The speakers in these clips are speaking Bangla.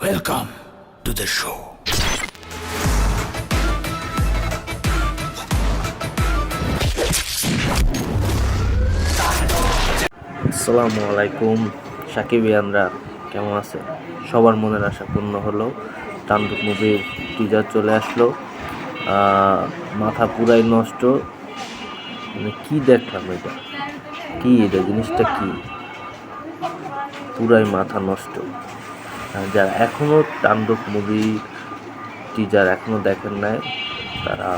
Welcome to the show. আসসালামু আলাইকুম সাকিবিয়ানরা, কেমন আছে? সবার মনের আশা পূর্ণ হলো। তাণ্ডব মুভির টিজার চলে আসলো। মাথা পুরাই নষ্ট। মানে কি দেখলাম এটা, কি এটা জিনিসটা কি, পুরাই মাথা নষ্ট। যারা এখনো তাণ্ডব মুভি টিজার এখনো দেখেন নাই, তারা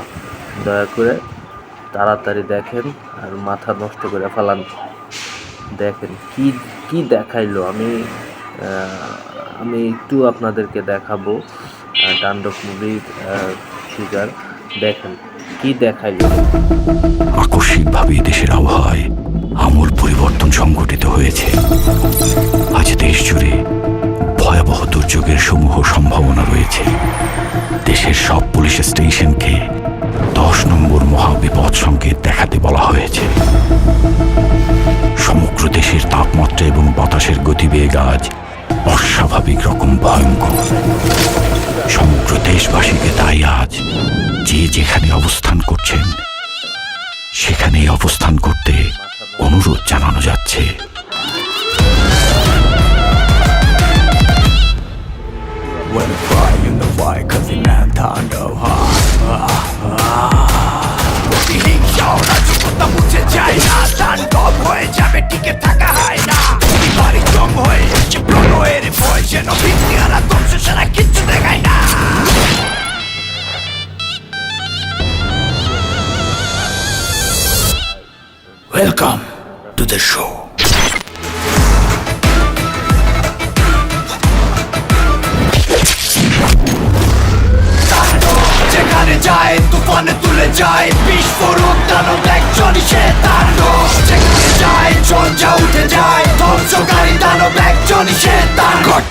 দয়া করে তাড়াতাড়ি দেখেন আর মাথা নষ্ট করে ফেলান। দেখেন কি কি দেখাইলো। আমি একটু আপনাদেরকে দেখাবো তাণ্ডব মুভির টিজার। দেখেন কি দেখাইলো। আকস্মিকভাবে দেশের আবহাওয়ায় আমূল পরিবর্তন সংঘটিত হয়েছে। আজ দেশ জুড়ে ভয়াবহ দুর্যোগের সমূহ সম্ভাবনা রয়েছে। দেশের সব পুলিশ স্টেশনকে 10 নম্বর মহাবিপদ সংকেত দেখাতে বলা হয়েছে। সমগ্র দেশের তাপমাত্রা এবং বাতাসের গতিবেগ আজ অস্বাভাবিক রকম ভয়ঙ্কর। সমগ্র দেশবাসীকে তাই আজ যে যেখানে অবস্থান করছেন সেখানেই অবস্থান করতে অনুরোধ জানানো যাচ্ছে। When I cry in the fight, cause the man taণ্ডব হিংসাওরা যুবতা মুছে যায় না, তাণ্ডব হয়ে যাবে টিকে থাকা হয় না। বাড়ি জম হয়ে এসছে প্রণয়ের ভয়, যেন বিদ্যারা ধ্বংস সারা কিচ্ছু দেখায় না। Welcome to the show. যেখানে যায় তুফানে তুলে যায়, বিস্ফোরক দানব একজনই সে তাণ্ডব। যেখানে যায় ঝঞ্ঝা উঠে যায়, ধ্বংসকারী দানব একজনই সে তাণ্ডব।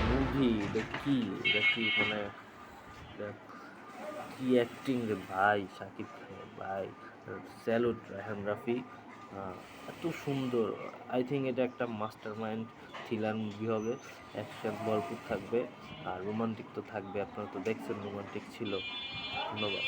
মুভি এটা কি মানে কি অ্যাক্টিং রে ভাই, শাকিব খানের ভাই, স্যালুট রায়হান রাফি। এত সুন্দর। আই থিঙ্ক এটা একটা মাস্টার মাইন্ড থ্রিলার মুভি হবে। অ্যাকশন ভরপুর থাকবে আর রোমান্টিক তো থাকবে। আপনারা তো দেখছেন রোমান্টিক ছিল। ধন্যবাদ।